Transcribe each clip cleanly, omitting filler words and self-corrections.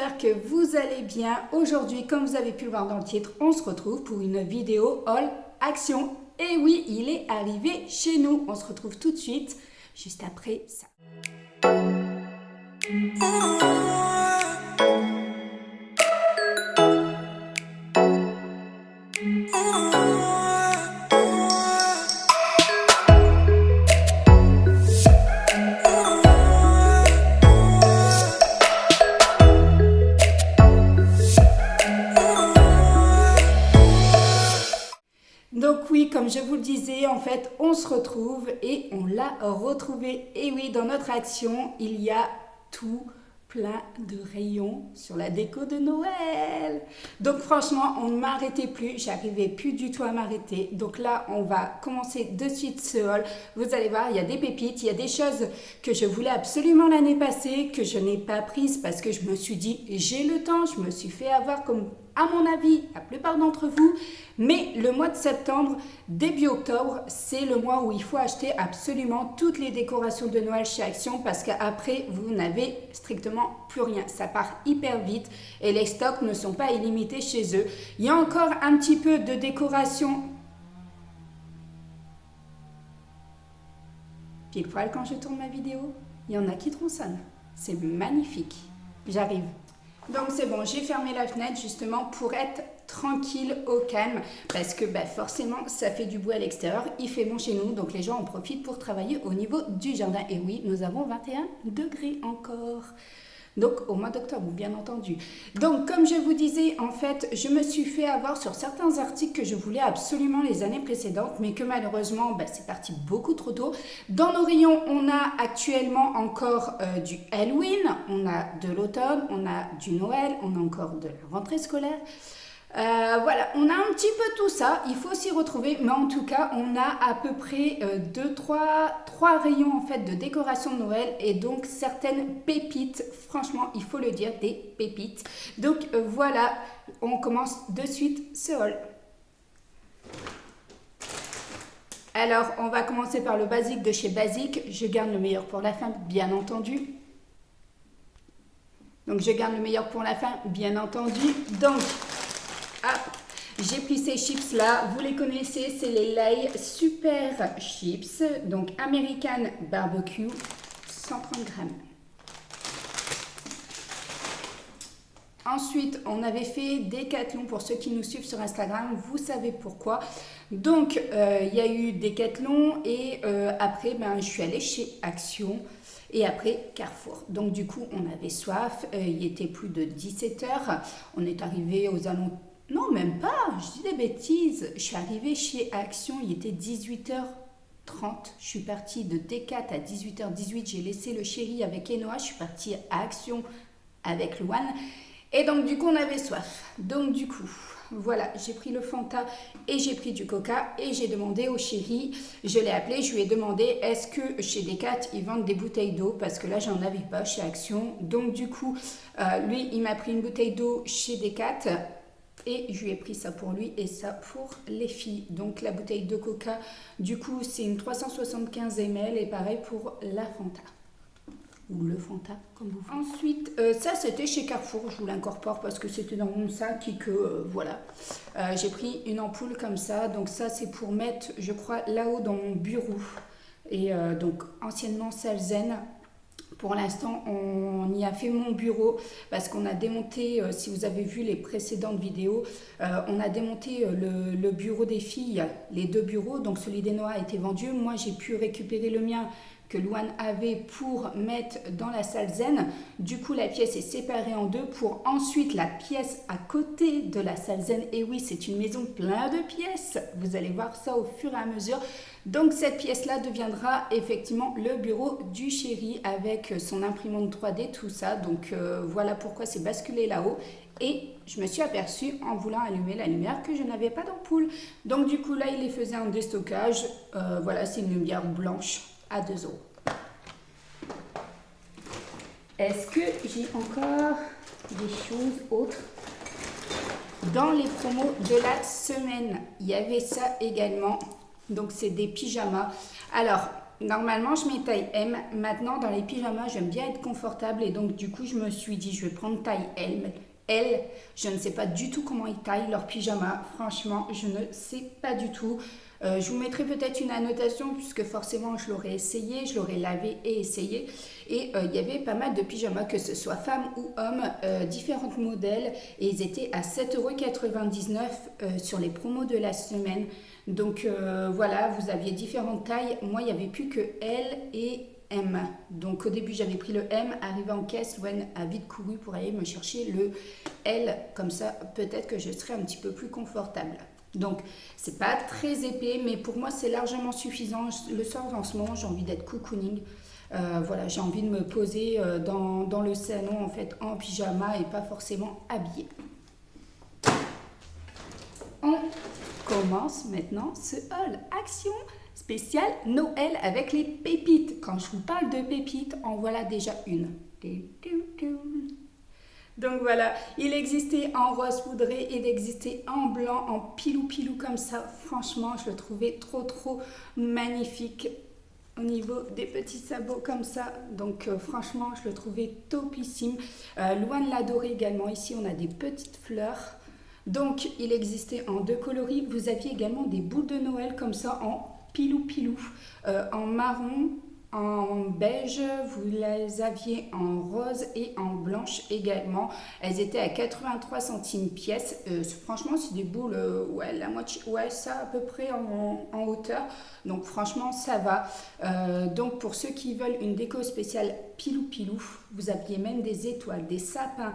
j'espère que vous allez bien. Aujourd'hui, comme vous avez pu le voir dans le titre, on se retrouve pour une vidéo haul action. Et oui, il est arrivé chez nous. On se retrouve tout de suite, juste après ça. Donc oui, comme je vous le disais, en fait, on se retrouve et on l'a retrouvé. Et oui, dans notre action, il y a tout plein de rayons sur la déco de Noël. Donc franchement, on ne m'arrêtait plus, j'arrivais plus du tout à m'arrêter. Donc là, on va commencer de suite ce haul. Vous allez voir, il y a des pépites, il y a des choses que je voulais absolument l'année passée, que je n'ai pas prises parce que je me suis dit, j'ai le temps, je me suis fait avoir comme... À mon avis, la plupart d'entre vous, mais le mois de septembre, début octobre, c'est le mois où il faut acheter absolument toutes les décorations de Noël chez Action parce qu'après, vous n'avez strictement plus rien. Ça part hyper vite et les stocks ne sont pas illimités chez eux. Il y a encore un petit peu de décoration. Pile poil quand je tourne ma vidéo, il y en a qui tronçonnent. C'est magnifique. J'arrive. Donc c'est bon, j'ai fermé la fenêtre justement pour être tranquille au calme parce que forcément ça fait du bruit à l'extérieur, il fait bon chez nous donc les gens en profitent pour travailler au niveau du jardin. Et oui, nous avons 21 degrés encore. Donc au mois d'octobre, bien entendu. Donc comme je vous disais, en fait, je me suis fait avoir sur certains articles que je voulais absolument les années précédentes, mais que malheureusement, c'est parti beaucoup trop tôt. Dans nos rayons, on a actuellement encore du Halloween, on a de l'automne, on a du Noël, on a encore de la rentrée scolaire. Voilà, on a un petit peu tout ça, il faut s'y retrouver, mais en tout cas, on a à peu près 3 rayons en fait de décoration de Noël et donc certaines pépites, franchement, il faut le dire, des pépites. Donc voilà, on commence de suite ce haul. Alors, on va commencer par le basique de chez Basique, je garde le meilleur pour la fin, bien entendu. Donc, je garde le meilleur pour la fin, bien entendu. Donc, j'ai pris ces chips là, vous les connaissez, c'est les Lay's Super Chips, donc American Barbecue, 130 grammes. Ensuite, on avait fait Decathlon, pour ceux qui nous suivent sur Instagram, vous savez pourquoi. Donc, il y a eu Decathlon et après, je suis allée chez Action. Et après, Carrefour. Donc, du coup, on avait soif, il était plus de 17 h, on est arrivé aux alentours. Non, même pas, je dis des bêtises. Je suis arrivée chez Action, il était 18h30. Je suis partie de Decat à 18h18. J'ai laissé le chéri avec Enoa. Je suis partie à Action avec Luan. Et donc, du coup, on avait soif. Donc, du coup, voilà, j'ai pris le Fanta et j'ai pris du Coca. Et j'ai demandé au chéri, je l'ai appelé, je lui ai demandé est-ce que chez Decat, ils vendent des bouteilles d'eau? Parce que là, j'en avais pas chez Action. Donc, du coup, lui, il m'a pris une bouteille d'eau chez Decat. Et je lui ai pris ça pour lui et ça pour les filles. Donc la bouteille de Coca, du coup, c'est une 375 ml et pareil pour la Fanta. Ou le Fanta, comme vous voulez. Ensuite, ça c'était chez Carrefour. Je vous l'incorpore parce que c'était dans mon sac et que voilà. J'ai pris une ampoule comme ça. Donc ça, c'est pour mettre, je crois, là-haut dans mon bureau. Et donc, anciennement salle zen. Pour l'instant, on y a fait mon bureau parce qu'on a démonté, si vous avez vu les précédentes vidéos, on a démonté le bureau des filles, les 2 bureaux. Donc celui d'Enoa a été vendu. Moi, j'ai pu récupérer le mien que Luan avait pour mettre dans la salle zen. Du coup, la pièce est séparée en 2 pour ensuite la pièce à côté de la salle zen. Et oui, c'est une maison pleine de pièces. Vous allez voir ça au fur et à mesure. Donc, cette pièce-là deviendra effectivement le bureau du chéri avec son imprimante 3D, tout ça. Donc, voilà pourquoi c'est basculé là-haut. Et je me suis aperçue en voulant allumer la lumière que je n'avais pas d'ampoule. Donc, du coup, là, il les faisait en déstockage. Voilà, c'est une lumière blanche à 2 €. Est-ce que j'ai encore des choses autres? Dans les promos de la semaine, il y avait ça également. Donc, c'est des pyjamas. Alors, normalement, je mets taille M. Maintenant, dans les pyjamas, j'aime bien être confortable. Et donc, du coup, je me suis dit, je vais prendre taille L. L, je ne sais pas du tout comment ils taillent leurs pyjamas. Franchement, je ne sais pas du tout. Je vous mettrai peut-être une annotation puisque forcément je l'aurais essayé, je l'aurais lavé et essayé. Et il y avait pas mal de pyjamas, que ce soit femmes ou hommes, différents modèles. Et ils étaient à 7,99 € sur les promos de la semaine. Donc voilà, vous aviez différentes tailles. Moi, il n'y avait plus que L et M. Donc au début, j'avais pris le M, arrivé en caisse, Wen a vite couru pour aller me chercher le L. Comme ça, peut-être que je serai un petit peu plus confortable. Donc, c'est pas très épais, mais pour moi, c'est largement suffisant. Le soir, en ce moment, j'ai envie d'être cocooning. Voilà, j'ai envie de me poser dans le salon, en fait, en pyjama et pas forcément habillée. On commence maintenant ce haul action spécial Noël avec les pépites. Quand je vous parle de pépites, en voilà déjà une. Donc voilà, il existait en rose poudré, il existait en blanc, en pilou-pilou comme ça. Franchement, je le trouvais trop magnifique au niveau des petits sabots comme ça. Donc franchement, je le trouvais topissime. Louane l'adorait également. Ici, on a des petites fleurs. Donc, il existait en deux coloris. Vous aviez également des boules de Noël comme ça en pilou-pilou, en marron, en beige, vous les aviez en rose et en blanche également. Elles étaient à 83 centimes pièce. Franchement, c'est des boules, ouais, la moitié, ouais, ça à peu près en hauteur. Donc franchement, ça va. Donc pour ceux qui veulent une déco spéciale pilou-pilou, vous aviez même des étoiles, des sapins.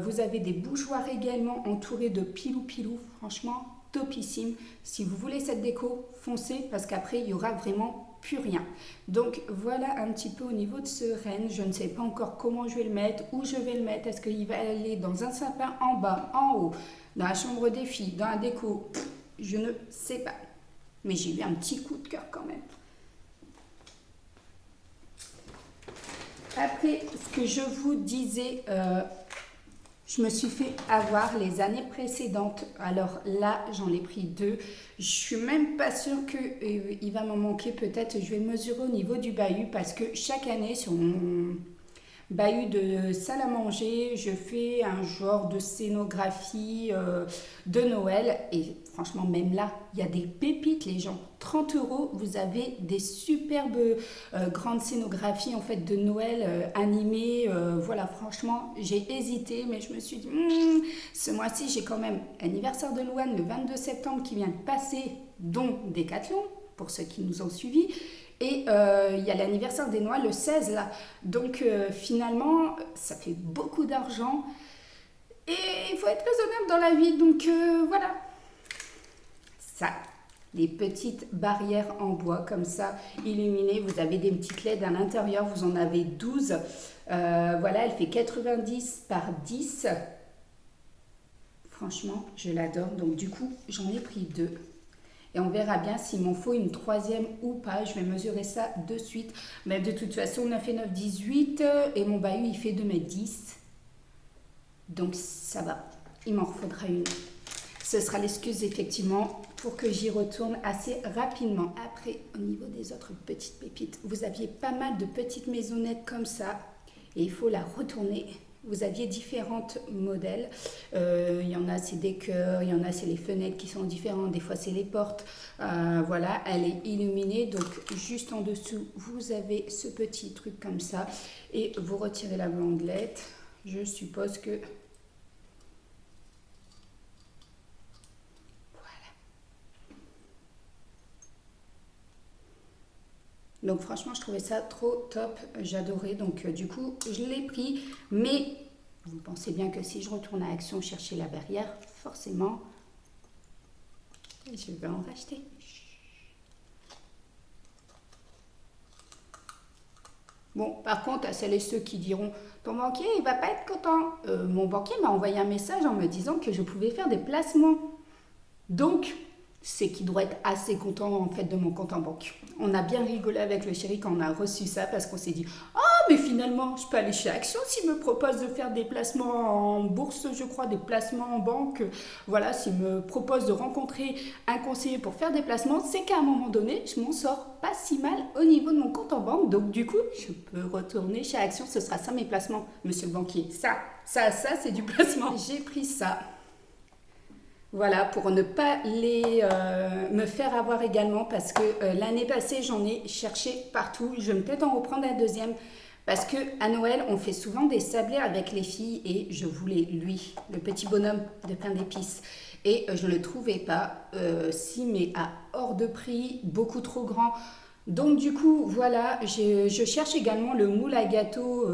Vous avez des bougeoirs également entourés de pilou-pilou. Franchement, topissime. Si vous voulez cette déco, foncez parce qu'après, il n'y aura vraiment plus rien. Donc voilà un petit peu au niveau de ce renne. Je ne sais pas encore comment je vais le mettre, où je vais le mettre. Est-ce qu'il va aller dans un sapin en bas, en haut, dans la chambre des filles, dans la déco? Je ne sais pas. Mais j'ai eu un petit coup de cœur quand même. Après, ce que je vous disais, je me suis fait avoir les années précédentes. Alors là, j'en ai pris 2. Je suis même pas sûre qu'il va m'en manquer. Peut-être je vais mesurer au niveau du bahut parce que chaque année, sur mon bahut de salle à manger, je fais un genre de scénographie de Noël. Et franchement, même là, il y a des pépites, les gens. 30 €, vous avez des superbes grandes scénographies en fait de Noël animées. Voilà, franchement, j'ai hésité, mais je me suis dit, ce mois-ci, j'ai quand même l'anniversaire de Louane le 22 septembre qui vient de passer, dont Décathlon, pour ceux qui nous ont suivis. Et il y a l'anniversaire des Noix le 16 là. Donc finalement, ça fait beaucoup d'argent. Et il faut être raisonnable dans la vie. Donc voilà. Ça, les petites barrières en bois comme ça, illuminées. Vous avez des petites LED à l'intérieur. Vous en avez 12. Voilà, elle fait 90 par 10. Franchement, je l'adore. Donc du coup, j'en ai pris 2. Et on verra bien s'il m'en faut une troisième ou pas. Je vais mesurer ça de suite. Mais de toute façon, 9 et 9, 18. Et mon bahut, il fait 2,10 m. Donc ça va. Il m'en faudra une. Ce sera l'excuse effectivement pour que j'y retourne assez rapidement. Après, au niveau des autres petites pépites, vous aviez pas mal de petites maisonnettes comme ça. Et il faut la retourner. Vous aviez différents modèles. Il y en a, c'est des cœurs, il y en a, c'est les fenêtres qui sont différentes. Des fois, c'est les portes. Voilà, elle est illuminée. Donc, juste en dessous, vous avez ce petit truc comme ça. Et vous retirez la bandelette. Je suppose que... Donc franchement, je trouvais ça trop top, j'adorais. Donc du coup, je l'ai pris. Mais vous pensez bien que si je retourne à Action chercher la barrière, forcément, je vais en racheter. Bon, par contre, à celles et ceux qui diront, ton banquier, il va pas être content. Mon banquier m'a envoyé un message en me disant que je pouvais faire des placements. Donc... c'est qu'il doit être assez content en fait de mon compte en banque. On a bien rigolé avec le chéri quand on a reçu ça parce qu'on s'est dit « Oh mais finalement, je peux aller chez Action s'ils me proposent de faire des placements en bourse, je crois, des placements en banque. Voilà, s'ils me proposent de rencontrer un conseiller pour faire des placements, c'est qu'à un moment donné, je m'en sors pas si mal au niveau de mon compte en banque. Donc du coup, je peux retourner chez Action. Ce sera ça mes placements, monsieur le banquier. Ça, c'est du placement. J'ai pris ça. Voilà, pour ne pas me faire avoir également, parce que l'année passée, j'en ai cherché partout. Je vais peut-être en reprendre un deuxième, parce que à Noël, on fait souvent des sablés avec les filles, et je voulais lui, le petit bonhomme de pain d'épices. Et je ne le trouvais pas, mais à hors de prix, beaucoup trop grand. Donc du coup, voilà, je cherche également le moule à gâteau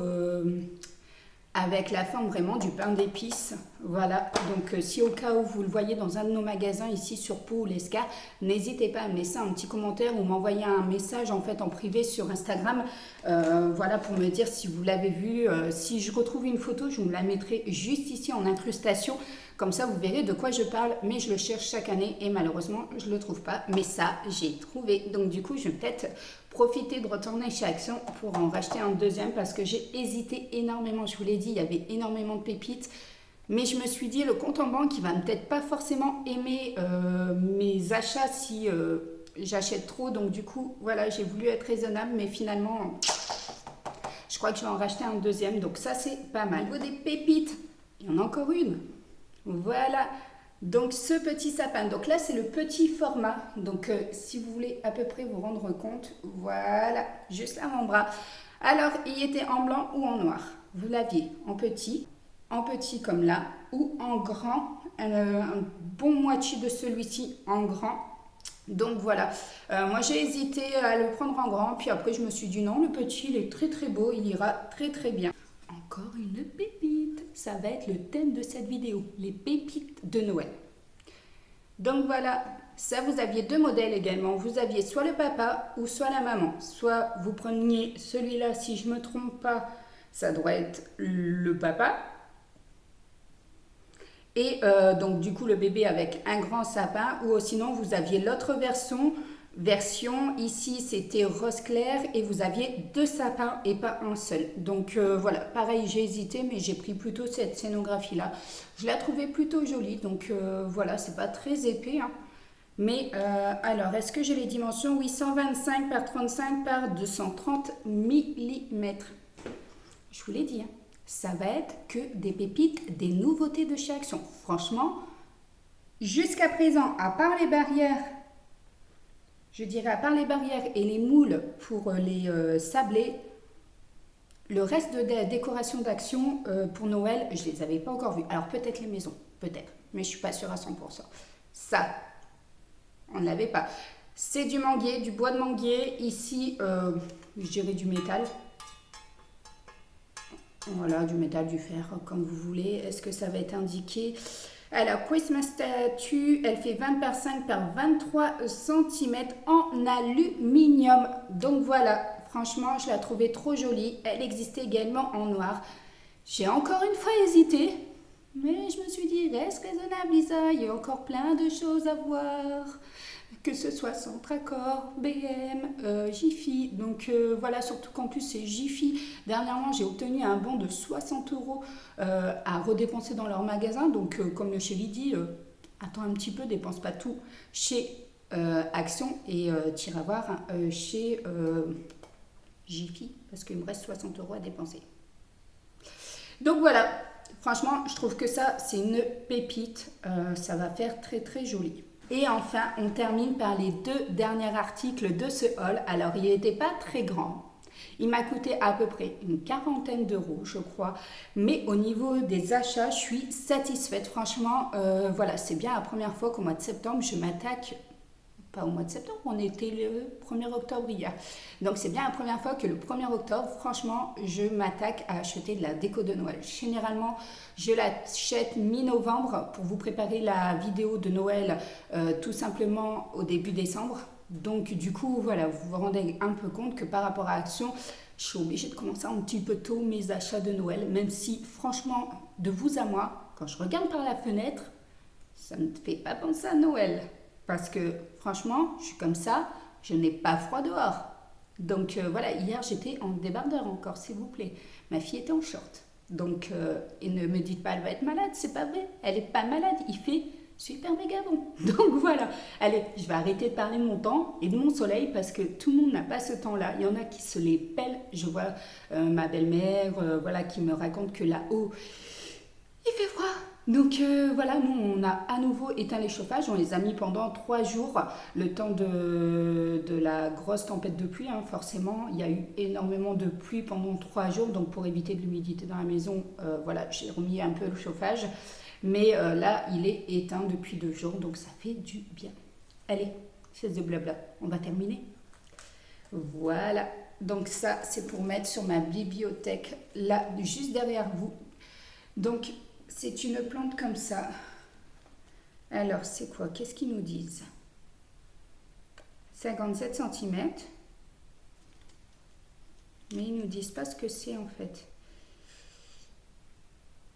avec la forme vraiment du pain d'épices. Voilà, donc si au cas où vous le voyez dans un de nos magasins ici sur Pau ou l'Escar, n'hésitez pas à me laisser un petit commentaire ou m'envoyer un message en fait en privé sur Instagram, voilà, pour me dire si vous l'avez vu. Si je retrouve une photo, je vous la mettrai juste ici en incrustation, comme ça vous verrez de quoi je parle, mais je le cherche chaque année et malheureusement je le trouve pas, mais ça j'ai trouvé. Donc du coup je vais peut-être profiter de retourner chez Action pour en racheter un deuxième, parce que j'ai hésité énormément. Je vous l'ai dit, il y avait énormément de pépites, mais je me suis dit, le compte en banque, il va peut-être pas forcément aimer mes achats si j'achète trop. Donc du coup, voilà, j'ai voulu être raisonnable, mais finalement, je crois que je vais en racheter un deuxième. Donc ça, c'est pas mal. Au niveau des pépites, il y en a encore une. Voilà. Donc ce petit sapin, donc là c'est le petit format, donc si vous voulez à peu près vous rendre compte, voilà, juste l'avant-bras. Alors il était en blanc ou en noir, vous l'aviez en petit comme là, ou en grand, un bon moitié de celui-ci en grand. Donc voilà, moi j'ai hésité à le prendre en grand, puis après je me suis dit non, le petit il est très très beau, il ira très très bien. Encore une pépite, ça va être le thème de cette vidéo, les pépites de Noël. Donc voilà, ça vous aviez deux modèles également, vous aviez soit le papa ou soit la maman. Soit vous preniez celui-là, si je ne me trompe pas, ça doit être le papa. Et donc du coup le bébé avec un grand sapin, ou sinon vous aviez l'autre version, ici c'était rose clair et vous aviez deux sapins et pas un seul. Donc voilà, pareil, j'ai hésité, mais j'ai pris plutôt cette scénographie là. Je la trouvais plutôt jolie, donc voilà, c'est pas très épais, hein. Mais alors, est-ce que j'ai les dimensions? Oui, 125 par 35 par 230 mm. Je vous l'ai dit, hein, ça va être que des pépites, des nouveautés de chez Action. Franchement, jusqu'à présent, à part les barrières, je dirais à part les barrières et les moules pour les sablés, le reste de la décoration d'Action pour Noël, je ne les avais pas encore vus. Alors peut-être les maisons, peut-être, mais je ne suis pas sûre à 100%. Ça, on ne l'avait pas. C'est du manguier, du bois de manguier. Ici, je dirais du métal. Voilà, du métal, du fer, comme vous voulez. Est-ce que ça va être indiqué? Alors, Christmas Statue, elle fait 20 par 5 par 23 cm en aluminium. Donc voilà, franchement, je la trouvais trop jolie. Elle existait également en noir. J'ai encore une fois hésité, mais je me suis dit, reste raisonnable, Lisa. Il y a encore plein de choses à voir. Que ce soit Centracor, BM, Jiffy. Donc voilà, surtout qu'en plus c'est Jiffy. Dernièrement, j'ai obtenu un bon de 60 € à redépenser dans leur magasin. Donc comme le chéri dit, attends un petit peu, dépense pas tout chez Action et tire à voir chez Jiffy, parce qu'il me reste 60 € à dépenser. Donc voilà, franchement, je trouve que ça, c'est une pépite. Ça va faire très très joli. Et enfin, on termine par les deux derniers articles de ce haul. Alors, il n'était pas très grand. Il m'a coûté à peu près une quarantaine d'euros, je crois. Mais au niveau des achats, je suis satisfaite. Franchement, voilà, c'est bien la première fois qu'au mois de septembre, je m'attaque... Pas au mois de septembre, on était le 1er octobre hier. Donc c'est bien la première fois que le 1er octobre, franchement, je m'attaque à acheter de la déco de Noël. Généralement, je l'achète mi-novembre pour vous préparer la vidéo de Noël tout simplement au début décembre. Donc du coup, voilà, vous vous rendez un peu compte que par rapport à Action, je suis obligée de commencer un petit peu tôt mes achats de Noël. Même si, franchement, de vous à moi, quand je regarde par la fenêtre, ça ne me fait pas penser à Noël. Parce que franchement, je suis comme ça, je n'ai pas froid dehors. Donc voilà, hier j'étais en débardeur encore, s'il vous plaît. Ma fille était en short. Donc, et ne me dites pas elle va être malade, c'est pas vrai. Elle est pas malade, il fait super méga bon. Donc voilà, allez, je vais arrêter de parler de mon temps et de mon soleil parce que tout le monde n'a pas ce temps-là. Il y en a qui se les pèlent. Je vois ma belle-mère voilà, qui me raconte que là-haut, il fait froid. Donc voilà, nous on a à nouveau éteint les chauffages, on les a mis pendant 3 jours, le temps de la grosse tempête de pluie, hein, forcément. Il y a eu énormément de pluie pendant 3 jours, donc pour éviter de l'humidité dans la maison, voilà, j'ai remis un peu le chauffage. Mais là, il est éteint depuis 2 jours, donc ça fait du bien. Allez, c'est de blabla, on va terminer. Voilà, donc ça c'est pour mettre sur ma bibliothèque, là, juste derrière vous. Donc, c'est une plante comme ça. Alors, c'est quoi? Qu'est-ce qu'ils nous disent? 57 cm. Mais ils ne nous disent pas ce que c'est en fait.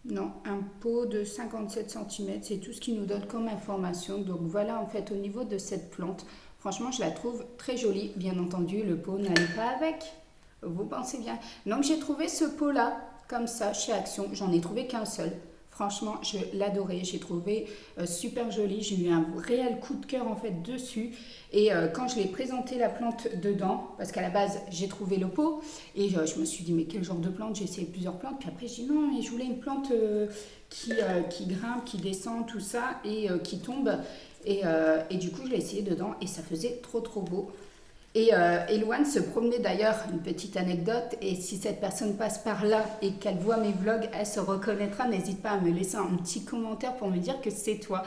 Non, un pot de 57 cm, c'est tout ce qu'ils nous donnent comme information. Donc voilà, en fait, au niveau de cette plante, franchement, je la trouve très jolie. Bien entendu, le pot n'allait pas avec. Vous pensez bien. Donc, j'ai trouvé ce pot-là, comme ça, chez Action. J'en ai trouvé qu'un seul. Franchement, je l'adorais. J'ai trouvé super joli. J'ai eu un réel coup de cœur en fait dessus. Et quand je l'ai présenté la plante dedans, parce qu'à la base, j'ai trouvé le pot. Et je me suis dit, mais quel genre de plante? J'ai essayé plusieurs plantes. Puis après, j'ai dit, non, mais je voulais une plante qui grimpe, qui descend, tout ça, et qui tombe. Et du coup, je l'ai essayé dedans. Et ça faisait trop, trop beau. Et Elouane se promenait d'ailleurs, une petite anecdote, et si cette personne passe par là et qu'elle voit mes vlogs, elle se reconnaîtra. N'hésite pas à me laisser un petit commentaire pour me dire que c'est toi.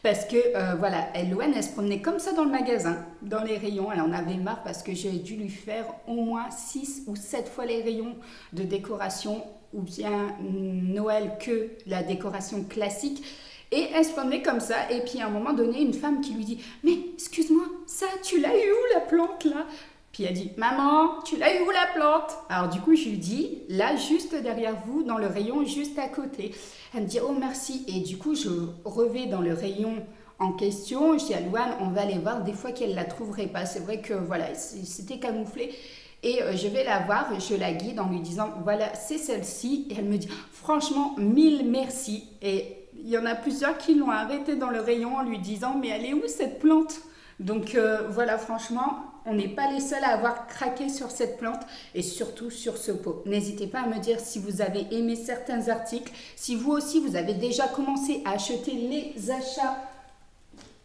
Parce que voilà, Elouane, elle se promenait comme ça dans le magasin, dans les rayons. Elle en avait marre parce que j'ai dû lui faire au moins 6 ou 7 fois les rayons de décoration, ou bien Noël que la décoration classique. Et elle se promenait comme ça, et puis à un moment donné, une femme qui lui dit « Mais excuse-moi, ça, tu l'as eu où la plante là ?» Puis elle dit « Maman, tu l'as eu où la plante ?» Alors du coup, je lui dis « Là, juste derrière vous, dans le rayon, juste à côté. » Elle me dit « Oh, merci !» Et du coup, je revais dans le rayon en question. Je dis à Louane, on va aller voir, des fois qu'elle ne la trouverait pas. C'est vrai que voilà, c'était camouflé. Et je vais la voir, je la guide en lui disant « Voilà, c'est celle-ci. » Et elle me dit « Franchement, mille merci. » Et il y en a plusieurs qui l'ont arrêtée dans le rayon en lui disant « Mais elle est où cette plante ?» Donc voilà, franchement, on n'est pas les seuls à avoir craqué sur cette plante et surtout sur ce pot. N'hésitez pas à me dire si vous avez aimé certains articles, si vous aussi vous avez déjà commencé à acheter les achats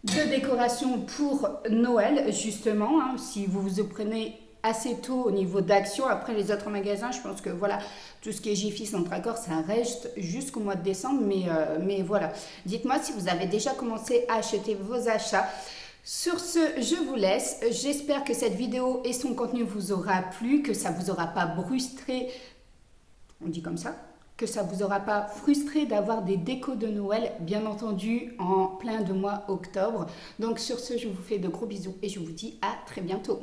de décoration pour Noël, justement, hein, si vous vous prenez assez tôt au niveau d'action. Après les autres magasins, je pense que voilà, tout ce qui est Jiffy, Centracor, ça reste jusqu'au mois de décembre, mais voilà. Dites-moi si vous avez déjà commencé à acheter vos achats. Sur ce, je vous laisse. J'espère que cette vidéo et son contenu vous aura plu, que ça vous aura pas frustré, on dit comme ça, que ça vous aura pas frustré d'avoir des décos de Noël, bien entendu, en plein de mois octobre. Donc sur ce, je vous fais de gros bisous et je vous dis à très bientôt.